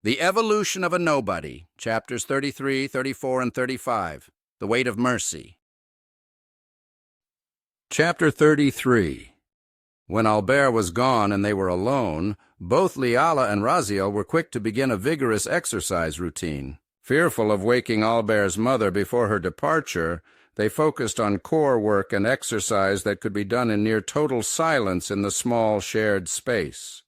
The Evolution of a Nobody, chapters 33, 34, and 35. The Weight of Mercy. Chapter 33. When Albert was gone and they were alone, both Liala and Raziel were quick to begin a vigorous exercise routine. Fearful of waking Albert's mother before her departure, they focused on core work and exercise that could be done in near total silence in the small shared space.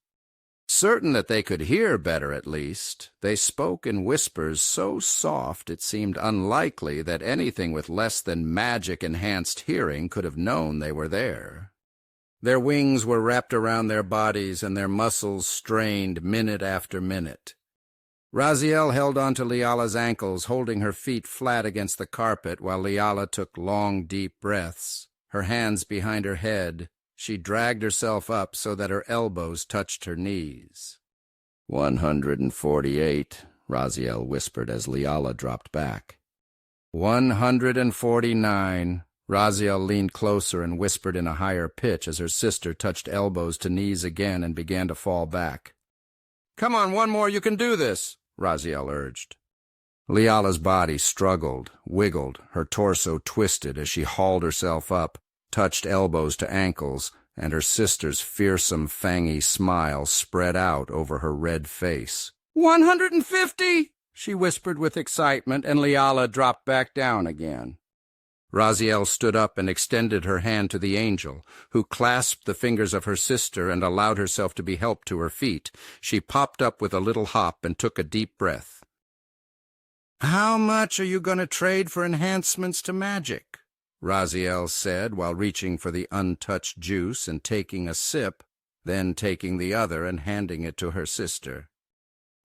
Certain that they could hear better at least, they spoke in whispers so soft it seemed unlikely that anything with less than magic-enhanced hearing could have known they were there. Their wings were wrapped around their bodies and their muscles strained minute after minute. Raziel held onto Liala's ankles, holding her feet flat against the carpet while Liala took long, deep breaths. Her hands behind her head, she dragged herself up so that her elbows touched her knees. 148, Raziel whispered as Liala dropped back. 149, Raziel leaned closer and whispered in a higher pitch as her sister touched elbows to knees again and began to fall back. Come on, one more, you can do this, Raziel urged. Liala's body struggled, wiggled, her torso twisted as she hauled herself up, touched elbows to ankles, and her sister's fearsome, fangy smile spread out over her red face. 150, she whispered with excitement, and Liala dropped back down again. Raziel stood up and extended her hand to the angel, who clasped the fingers of her sister and allowed herself to be helped to her feet. She popped up with a little hop and took a deep breath. How much are you going to trade for enhancements to magic? Raziel said while reaching for the untouched juice and taking a sip, then taking the other and handing it to her sister.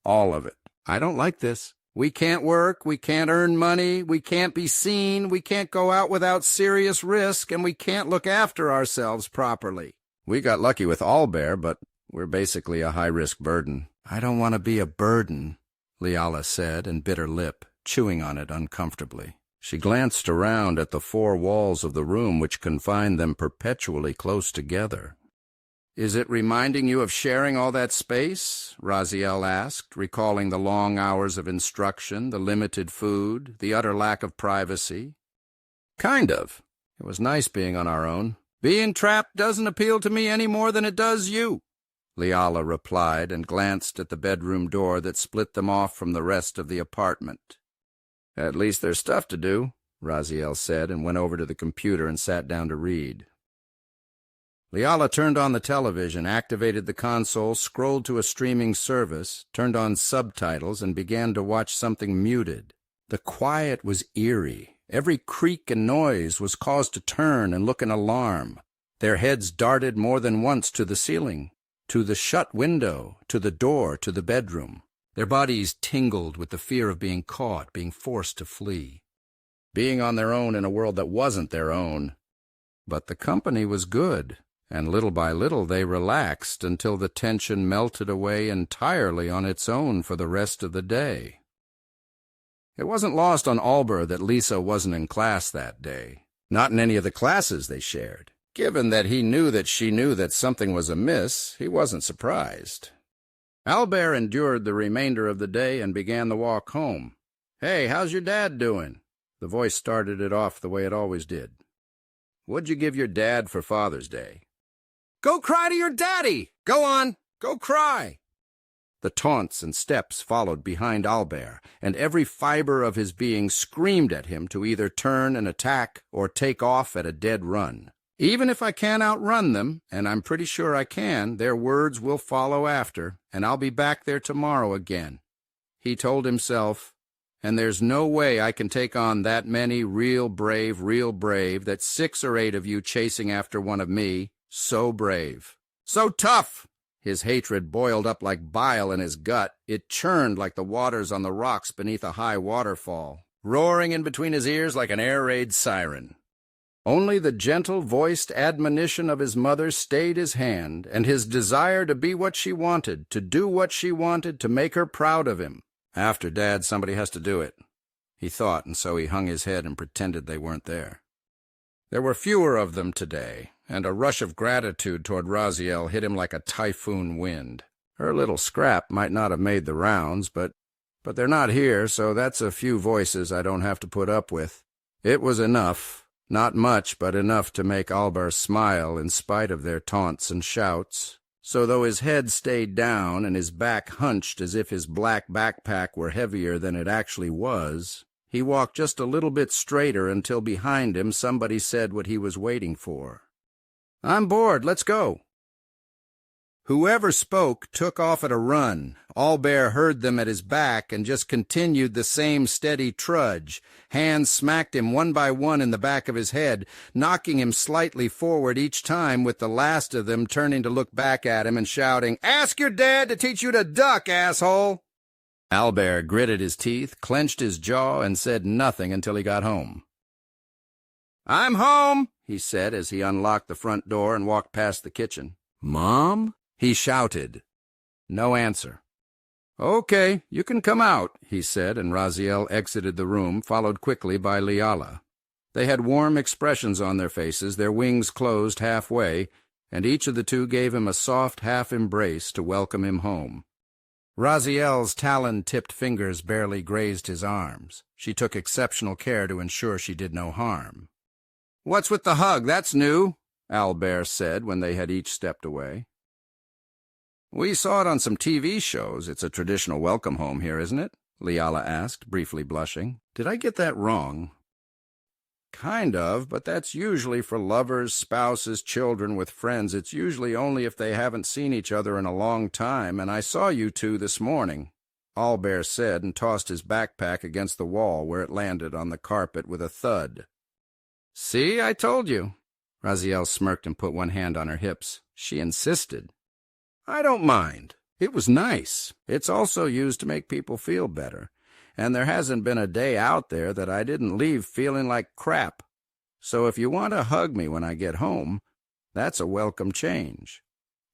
All of it. I don't like this. We can't work, we can't earn money, we can't be seen, we can't go out without serious risk, and we can't look after ourselves properly. We got lucky with Albert, but we're basically a high-risk burden. I don't want to be a burden, Liala said and bit her lip, chewing on it uncomfortably. She glanced around at the four walls of the room which confined them perpetually close together. Is it reminding you of sharing all that space? Raziel asked, recalling the long hours of instruction, the limited food, the utter lack of privacy. Kind of. It was nice being on our own. Being trapped doesn't appeal to me any more than it does you, Liala replied and glanced at the bedroom door that split them off from the rest of the apartment. At least there's stuff to do, Raziel said and went over to the computer and sat down to read. Liala turned on the television, activated the console, scrolled to a streaming service, turned on subtitles, and began to watch something muted. The quiet was eerie. Every creak and noise was caused to turn and look in alarm. Their heads darted more than once to the ceiling, to the shut window, to the door, to the bedroom. Their bodies tingled with the fear of being caught, being forced to flee. Being on their own in a world that wasn't their own. But the company was good. And little by little they relaxed until the tension melted away entirely on its own for the rest of the day. It wasn't lost on Albert that Lisa wasn't in class that day, not in any of the classes they shared. Given that he knew that she knew that something was amiss, he wasn't surprised. Albert endured the remainder of the day and began the walk home. Hey, how's your dad doing? The voice started it off the way it always did. What'd you give your dad for Father's Day? Go cry to your daddy! Go on, go cry! The taunts and steps followed behind Albert, and every fiber of his being screamed at him to either turn and attack or take off at a dead run. Even if I can't outrun them, and I'm pretty sure I can, their words will follow after, and I'll be back there tomorrow again, he told himself, and there's no way I can take on that many real brave, that 6 or 8 of you chasing after one of me. So brave. So tough! His hatred boiled up like bile in his gut. It churned like the waters on the rocks beneath a high waterfall, roaring in between his ears like an air raid siren. Only the gentle-voiced admonition of his mother stayed his hand, and his desire to be what she wanted, to do what she wanted, to make her proud of him. After Dad, somebody has to do it, he thought, and so he hung his head and pretended they weren't there. There were fewer of them today, and a rush of gratitude toward Raziel hit him like a typhoon wind. Her little scrap might not have made the rounds, but they're not here, so that's a few voices I don't have to put up with. It was enough. Not much, but enough to make Albert smile in spite of their taunts and shouts. So though his head stayed down and his back hunched as if his black backpack were heavier than it actually was, he walked just a little bit straighter until behind him somebody said what he was waiting for. "I'm bored, let's go." Whoever spoke took off at a run. Albert heard them at his back and just continued the same steady trudge. Hands smacked him one by one in the back of his head, knocking him slightly forward each time, with the last of them turning to look back at him and shouting, "Ask your dad to teach you to duck, asshole!" Albert gritted his teeth, clenched his jaw, and said nothing until he got home. "I'm home," he said as he unlocked the front door and walked past the kitchen. "Mom?" he shouted. No answer. "Okay, you can come out," he said, and Raziel exited the room, followed quickly by Liala. They had warm expressions on their faces, their wings closed halfway, and each of the two gave him a soft half-embrace to welcome him home. Raziel's talon-tipped fingers barely grazed his arms. She took exceptional care to ensure she did no harm. "What's with the hug? That's new," Albert said when they had each stepped away. "We saw it on some TV shows. It's a traditional welcome home here, isn't it?" Liala asked, briefly blushing. "Did I get that wrong?" "Kind of, but that's usually for lovers, spouses, children with friends. It's usually only if they haven't seen each other in a long time, and I saw you two this morning," Albert said, and tossed his backpack against the wall where it landed on the carpet with a thud. "See, I told you." Raziel smirked and put one hand on her hips. She insisted. "I don't mind. It was nice. It's also used to make people feel better, and there hasn't been a day out there that I didn't leave feeling like crap. So if you want to hug me when I get home, that's a welcome change,"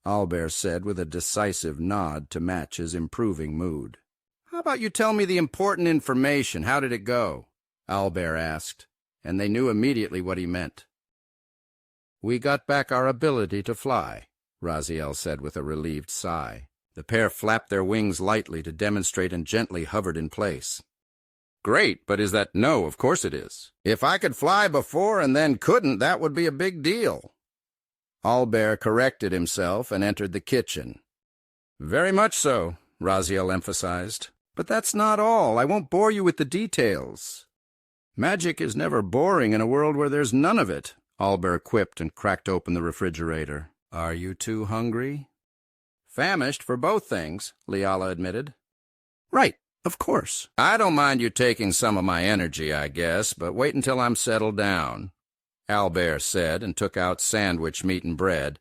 Albert said with a decisive nod to match his improving mood. "How about you tell me the important information? How did it go?" Albert asked, and they knew immediately what he meant. "We got back our ability to fly," Raziel said with a relieved sigh. The pair flapped their wings lightly to demonstrate and gently hovered in place. "Great, but is that—" "No, of course it is. If I could fly before and then couldn't, that would be a big deal." Albert corrected himself and entered the kitchen. "Very much so," Raziel emphasized. "But that's not all. I won't bore you with the details." "Magic is never boring in a world where there's none of it," Albert quipped and cracked open the refrigerator. "Are you too hungry?" "Famished for both things," Liala admitted. "Right, of course. I don't mind you taking some of my energy, I guess, but wait until I'm settled down," Albert said, and took out sandwich meat and bread.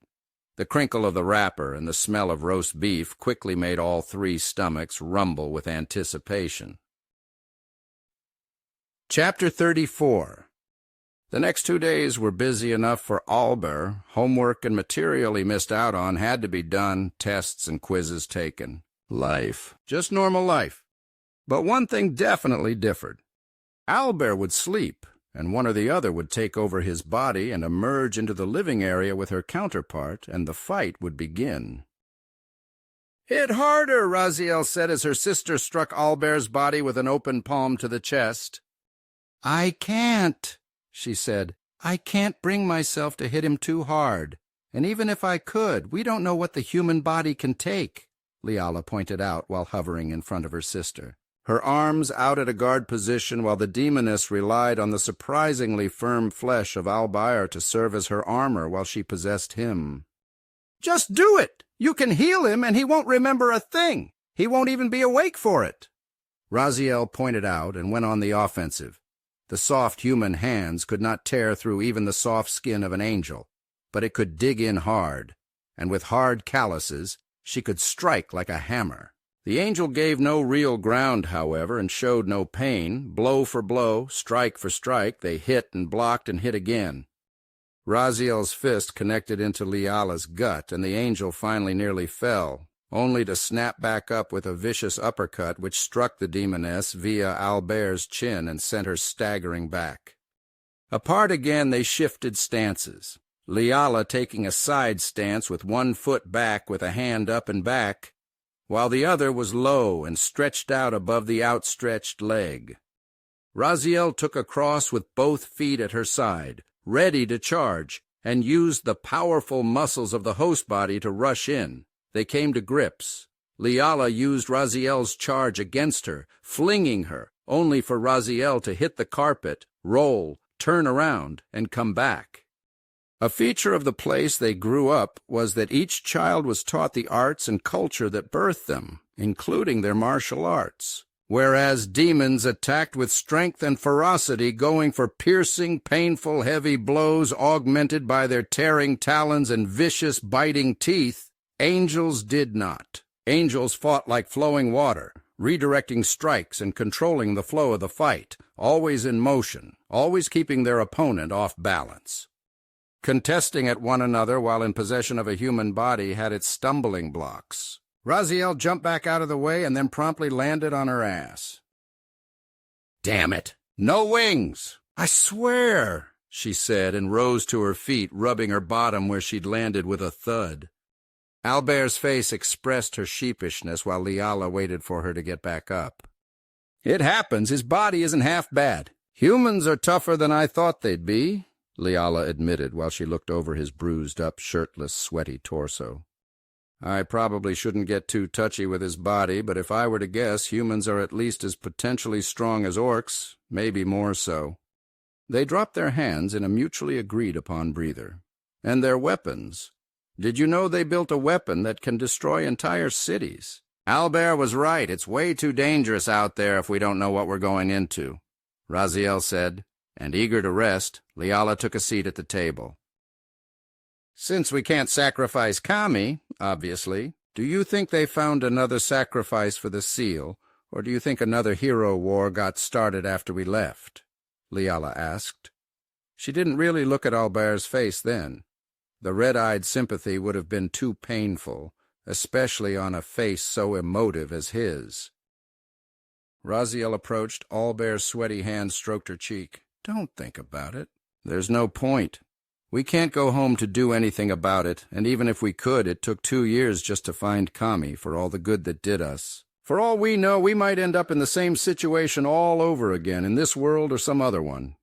The crinkle of the wrapper and the smell of roast beef quickly made all three stomachs rumble with anticipation. Chapter 34. The next 2 days were busy enough for Albert. Homework and material he missed out on had to be done, tests and quizzes taken. Life. Just normal life. But one thing definitely differed. Albert would sleep, and one or the other would take over his body and emerge into the living area with her counterpart, and the fight would begin. "Hit harder," Raziel said as her sister struck Albert's body with an open palm to the chest. "I can't," she said. "I can't bring myself to hit him too hard. And even if I could, we don't know what the human body can take," Liala pointed out while hovering in front of her sister, her arms out at a guard position while the demoness relied on the surprisingly firm flesh of Albert to serve as her armor while she possessed him. "Just do it! You can heal him and he won't remember a thing. He won't even be awake for it," Raziel pointed out and went on the offensive. The soft human hands could not tear through even the soft skin of an angel, but it could dig in hard, and with hard calluses she could strike like a hammer. The angel gave no real ground, however, and showed no pain. Blow for blow, strike for strike, they hit and blocked and hit again. Raziel's fist connected into Liala's gut, and the angel finally nearly fell, only to snap back up with a vicious uppercut which struck the demoness via Albert's chin and sent her staggering back. Apart again, they shifted stances, Liala taking a side stance with one foot back with a hand up and back, while the other was low and stretched out above the outstretched leg. Raziel took a cross with both feet at her side, ready to charge, and used the powerful muscles of the host body to rush in. They came to grips. Liala used Raziel's charge against her, flinging her, only for Raziel to hit the carpet, roll, turn around, and come back. A feature of the place they grew up was that each child was taught the arts and culture that birthed them, including their martial arts, whereas demons attacked with strength and ferocity, going for piercing, painful, heavy blows augmented by their tearing talons and vicious, biting teeth. Angels did not. Angels fought like flowing water, redirecting strikes and controlling the flow of the fight, always in motion, always keeping their opponent off balance. Contesting at one another while in possession of a human body had its stumbling blocks. Raziel jumped back out of the way and then promptly landed on her ass. "Damn it! No wings! I swear!" she said, and rose to her feet, rubbing her bottom where she'd landed with a thud. Albert's face expressed her sheepishness while Liala waited for her to get back up. "It happens. His body isn't half bad. Humans are tougher than I thought they'd be," Liala admitted while she looked over his bruised-up, shirtless, sweaty torso. "I probably shouldn't get too touchy with his body, but if I were to guess, humans are at least as potentially strong as orcs, maybe more so." They dropped their hands in a mutually agreed-upon breather. "And their weapons. Did you know they built a weapon that can destroy entire cities?" "Albert was right. It's way too dangerous out there if we don't know what we're going into," Raziel said, and eager to rest, Liala took a seat at the table. "Since we can't sacrifice Kami, obviously, do you think they found another sacrifice for the seal, or do you think another hero war got started after we left?" Liala asked. She didn't really look at Albert's face then. The red-eyed sympathy would have been too painful, especially on a face so emotive as his. Raziel approached. Albert's sweaty hand stroked her cheek. "Don't think about it. There's no point. We can't go home to do anything about it, and even if we could, it took 2 years just to find Kami for all the good that did us. For all we know, we might end up in the same situation all over again, in this world or some other one."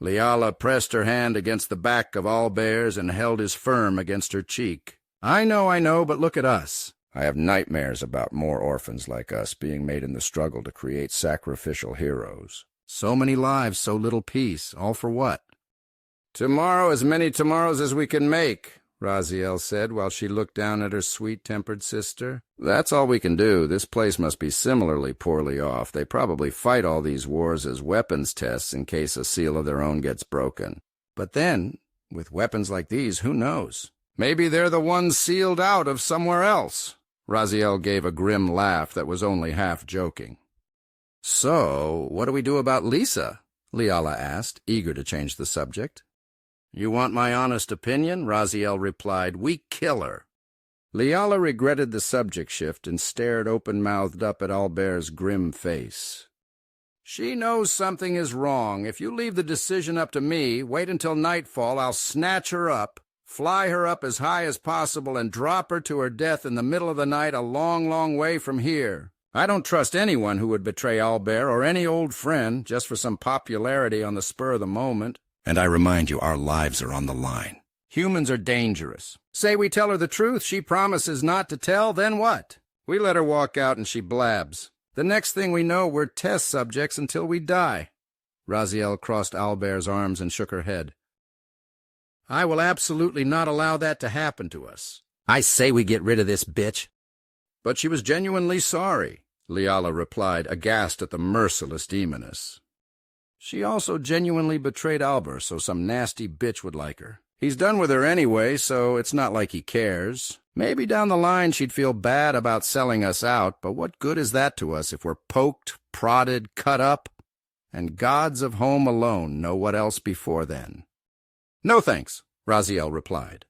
Liala pressed her hand against the back of Albert's and held his firm against her cheek. I know, but look at us. I have nightmares about more orphans like us being made in the struggle to create sacrificial heroes. So many lives, so little peace, all for what?" "Tomorrow, as many tomorrows as we can make," Raziel said while she looked down at her sweet-tempered sister. "That's all we can do. This place must be similarly poorly off. They probably fight all these wars as weapons tests in case a seal of their own gets broken. But then, with weapons like these, who knows? Maybe they're the ones sealed out of somewhere else." Raziel gave a grim laugh that was only half joking. "So, what do we do about Lisa?" Liala asked, eager to change the subject. "You want my honest opinion?" Raziel replied. "We kill her." Liala regretted the subject shift and stared open-mouthed up at Albert's grim face. "She knows something is wrong. If you leave the decision up to me, wait until nightfall, I'll snatch her up, fly her up as high as possible, and drop her to her death in the middle of the night a long, long way from here. I don't trust anyone who would betray Albert or any old friend just for some popularity on the spur of the moment. And I remind you, our lives are on the line. Humans are dangerous. Say we tell her the truth, she promises not to tell, then what? We let her walk out and she blabs. The next thing we know, we're test subjects until we die." Raziel crossed Albert's arms and shook her head. "I will absolutely not allow that to happen to us. I say we get rid of this bitch." "But she was genuinely sorry," Liala replied, aghast at the merciless demoness. "She also genuinely betrayed Albert, so some nasty bitch would like her. He's done with her anyway, so it's not like he cares. Maybe down the line she'd feel bad about selling us out, but what good is that to us if we're poked, prodded, cut up? And gods of home alone know what else before then." "No thanks," Raziel replied.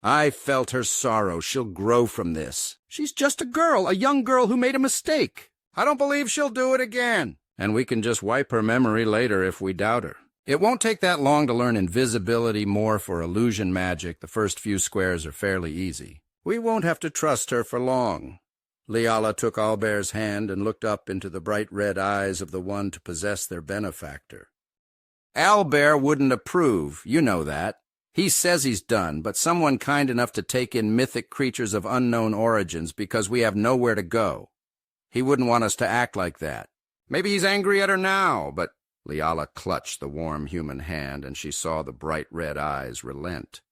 "I felt her sorrow. She'll grow from this. She's just a girl, a young girl who made a mistake. I don't believe she'll do it again. And we can just wipe her memory later if we doubt her. It won't take that long to learn invisibility, more for illusion magic. The first few squares are fairly easy. We won't have to trust her for long." Liala took Albert's hand and looked up into the bright red eyes of the one to possess their benefactor. Albert wouldn't approve, you know that. He says he's done, but someone kind enough to take in mythic creatures of unknown origins because we have nowhere to go. He wouldn't want us to act like that. Maybe he's angry at her now, but Liala clutched the warm human hand, and she saw the bright red eyes relent.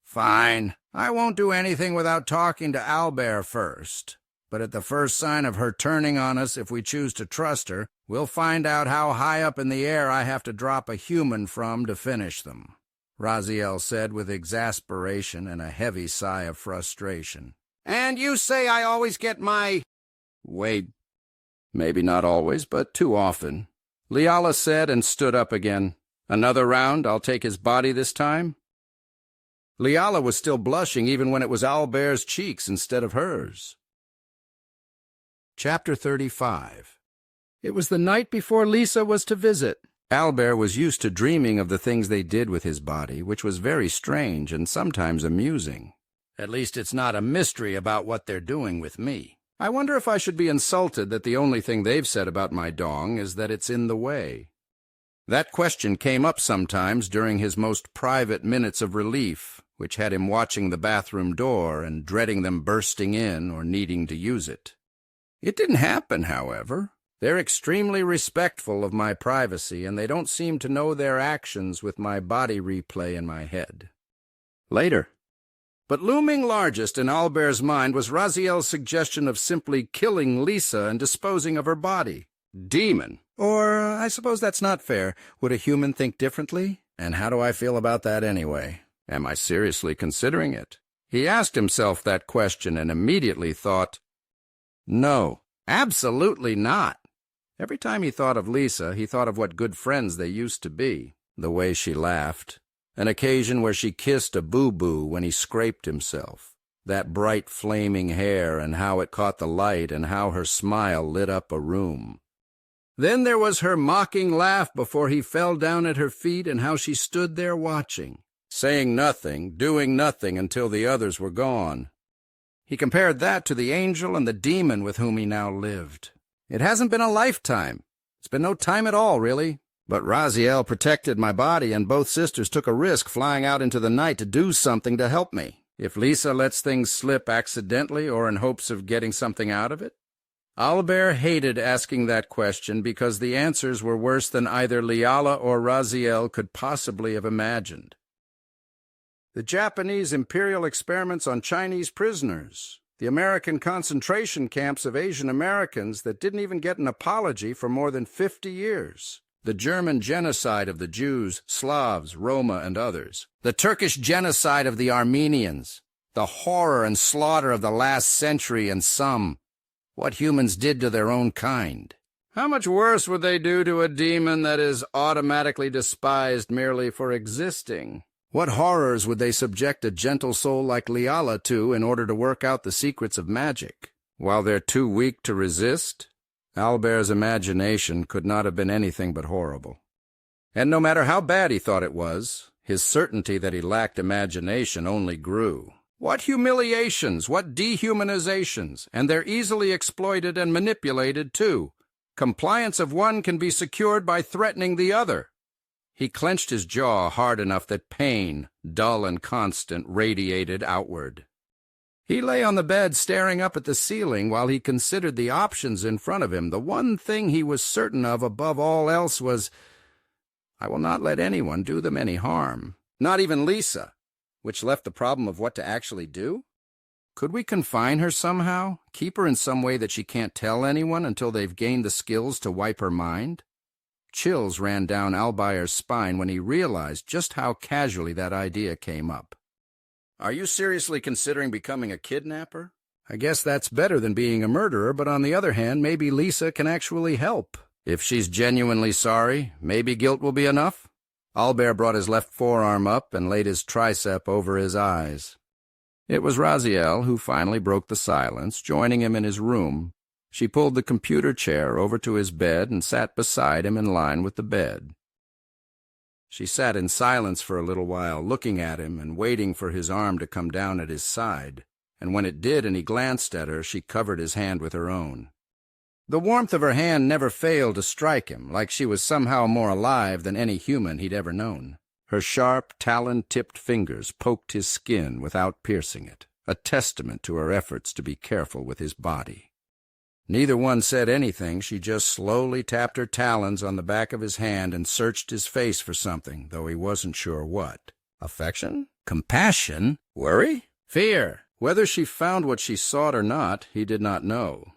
Fine, I won't do anything without talking to Albert first. But at the first sign of her turning on us, if we choose to trust her, we'll find out how high up in the air I have to drop a human from to finish them, Raziel said with exasperation and a heavy sigh of frustration. And you say I always get my... Wait, maybe not always, but too often, Liala said and stood up again. Another round, I'll take his body this time? Liala was still blushing even when it was Albert's cheeks instead of hers. Chapter 35. It was the night before Lisa was to visit. Albert was used to dreaming of the things they did with his body, which was very strange and sometimes amusing. At least it's not a mystery about what they're doing with me. I wonder if I should be insulted that the only thing they've said about my dong is that it's in the way. That question came up sometimes during his most private minutes of relief, which had him watching the bathroom door and dreading them bursting in or needing to use it. It didn't happen, however. They're extremely respectful of my privacy, and they don't seem to know their actions with my body replay in my head. Later. But looming largest in Albert's mind was Raziel's suggestion of simply killing Lisa and disposing of her body. Demon. Or, I suppose that's not fair. Would a human think differently? And how do I feel about that anyway? Am I seriously considering it? He asked himself that question and immediately thought, no, absolutely not. Every time he thought of Lisa, he thought of what good friends they used to be. The way she laughed. An occasion where she kissed a boo-boo when he scraped himself. That bright flaming hair and how it caught the light and how her smile lit up a room. Then there was her mocking laugh before he fell down at her feet and how she stood there watching, saying nothing, doing nothing until the others were gone. He compared that to the angel and the demon with whom he now lived. It hasn't been a lifetime. It's been no time at all, really. But Raziel protected my body, and both sisters took a risk flying out into the night to do something to help me. If Lisa lets things slip accidentally or in hopes of getting something out of it? Albert hated asking that question because the answers were worse than either Liala or Raziel could possibly have imagined. The Japanese imperial experiments on Chinese prisoners, the American concentration camps of Asian Americans that didn't even get an apology for more than 50 years, the German genocide of the Jews, Slavs, Roma, and others, the Turkish genocide of the Armenians, the horror and slaughter of the last century and what humans did to their own kind. How much worse would they do to a demon that is automatically despised merely for existing? What horrors would they subject a gentle soul like Liala to in order to work out the secrets of magic? While they're too weak to resist? Albert's imagination could not have been anything but horrible. And no matter how bad he thought it was, his certainty that he lacked imagination only grew. What humiliations, what dehumanizations, and they're easily exploited and manipulated, too. Compliance of one can be secured by threatening the other. He clenched his jaw hard enough that pain, dull and constant, radiated outward. He lay on the bed staring up at the ceiling while he considered the options in front of him. The one thing he was certain of above all else was, I will not let anyone do them any harm, not even Lisa, which left the problem of what to actually do. Could we confine her somehow, keep her in some way that she can't tell anyone until they've gained the skills to wipe her mind? Chills ran down Albayer's spine when he realized just how casually that idea came up. Are you seriously considering becoming a kidnapper? I guess that's better than being a murderer, but on the other hand, maybe Lisa can actually help. If she's genuinely sorry, maybe guilt will be enough? Albert brought his left forearm up and laid his tricep over his eyes. It was Raziel who finally broke the silence, joining him in his room. She pulled the computer chair over to his bed and sat beside him in line with the bed. She sat in silence for a little while, looking at him and waiting for his arm to come down at his side, and when it did and he glanced at her, she covered his hand with her own. The warmth of her hand never failed to strike him, like she was somehow more alive than any human he'd ever known. Her sharp, talon-tipped fingers poked his skin without piercing it, a testament to her efforts to be careful with his body. Neither one said anything. She just slowly tapped her talons on the back of his hand and searched his face for something, though he wasn't sure what. Affection? Compassion? Worry? Fear? Whether she found what she sought or not, he did not know.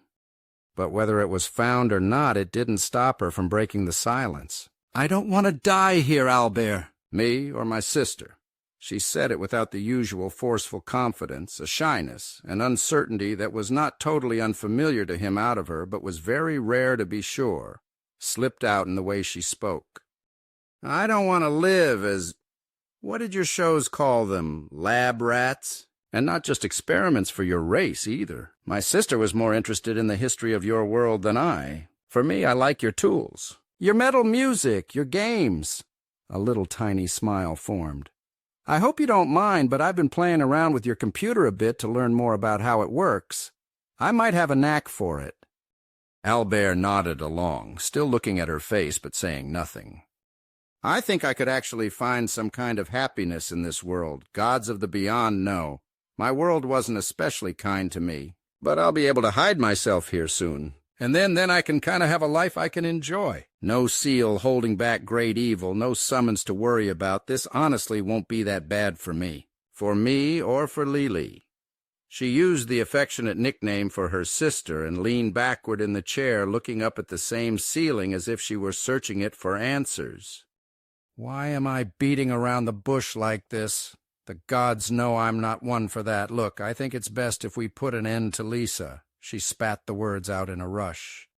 But whether it was found or not, it didn't stop her from breaking the silence. "I don't want to die here, Albert." "Me or my sister?" She said it without the usual forceful confidence, a shyness, an uncertainty that was not totally unfamiliar to him out of her, but was very rare to be sure, slipped out in the way she spoke. "I don't want to live as, what did your shows call them, lab rats? And not just experiments for your race, either. My sister was more interested in the history of your world than I. For me, I like your tools. Your metal music, your games." A little tiny smile formed. "I hope you don't mind, but I've been playing around with your computer a bit to learn more about how it works. I might have a knack for it." Albert nodded along, still looking at her face but saying nothing. "I think I could actually find some kind of happiness in this world. Gods of the beyond, no. My world wasn't especially kind to me, but I'll be able to hide myself here soon. And then I can kind of have a life I can enjoy. No seal holding back great evil, no summons to worry about. This honestly won't be that bad for me. For me or for Lily." She used the affectionate nickname for her sister and leaned backward in the chair, looking up at the same ceiling as if she were searching it for answers. "Why am I beating around the bush like this? The gods know I'm not one for that. Look, I think it's best if we put an end to Lisa." She spat the words out in a rush.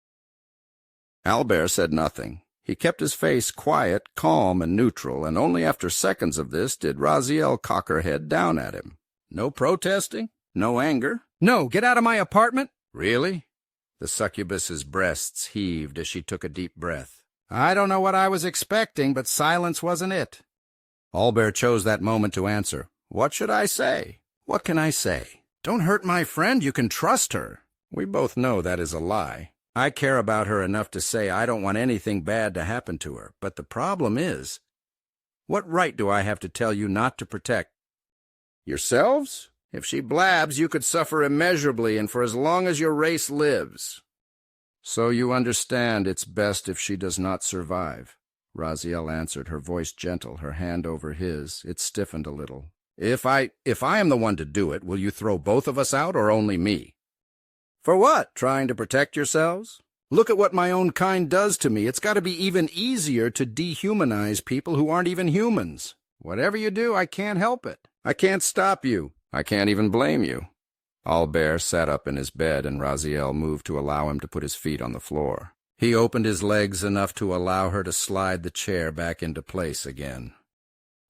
Albert said nothing. He kept his face quiet, calm, and neutral, and only after seconds of this did Raziel cock her head down at him. No protesting? No anger? "No, get out of my apartment!" "Really?" The succubus's breasts heaved as she took a deep breath. "I don't know what I was expecting, but silence wasn't it." Albert chose that moment to answer. "What should I say? What can I say? Don't hurt my friend. You can trust her." We both know that is a lie. I care about her enough to say I don't want anything bad to happen to her. But the problem is, what right do I have to tell you not to protect yourselves? If she blabs, you could suffer immeasurably and for as long as your race lives. So you understand it's best if she does not survive. Raziel answered, her voice gentle, her hand over his. It stiffened a little. If I am the one to do it, will you throw both of us out or only me? For what? Trying to protect yourselves? Look at what my own kind does to me. It's got to be even easier to dehumanize people who aren't even humans. Whatever you do, I can't help it. I can't stop you. I can't even blame you. Albert sat up in his bed, and Raziel moved to allow him to put his feet on the floor. He opened his legs enough to allow her to slide the chair back into place again.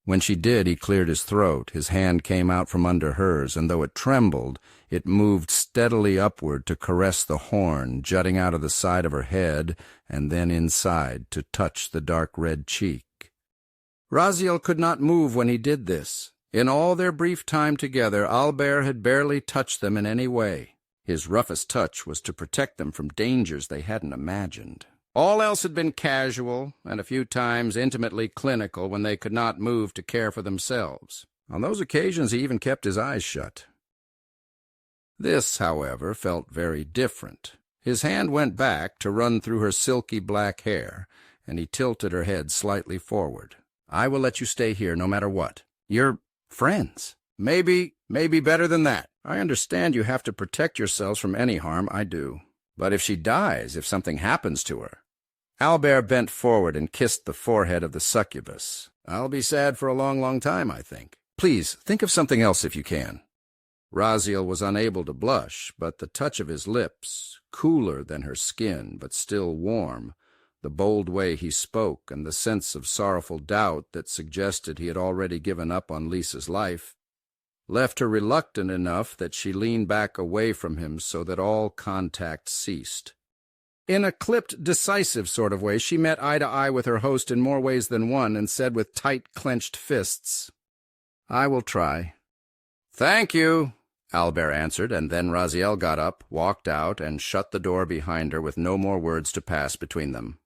When she did, he cleared his throat. His hand came out from under hers, and though it trembled, it moved steadily upward to caress the horn jutting out of the side of her head and then inside to touch the dark red cheek. Raziel could not move when he did this. In all their brief time together, Albert had barely touched them in any way. His roughest touch was to protect them from dangers they hadn't imagined. All else had been casual, and a few times intimately clinical when they could not move to care for themselves. On those occasions he even kept his eyes shut. This, however, felt very different. His hand went back to run through her silky black hair, and he tilted her head slightly forward. I will let you stay here no matter what. You're friends. Maybe better than that. I understand you have to protect yourselves from any harm. I do. But if she dies, if something happens to her... Albert bent forward and kissed the forehead of the succubus. I'll be sad for a long, long time, I think. Please, think of something else if you can. Raziel was unable to blush, but the touch of his lips, cooler than her skin, but still warm, the bold way he spoke, and the sense of sorrowful doubt that suggested he had already given up on Lisa's life, left her reluctant enough that she leaned back away from him so that all contact ceased. In a clipped, decisive sort of way, she met eye to eye with her host in more ways than one and said with tight, clenched fists, I will try. Thank you. Albert answered, and then Raziel got up, walked out, and shut the door behind her with no more words to pass between them.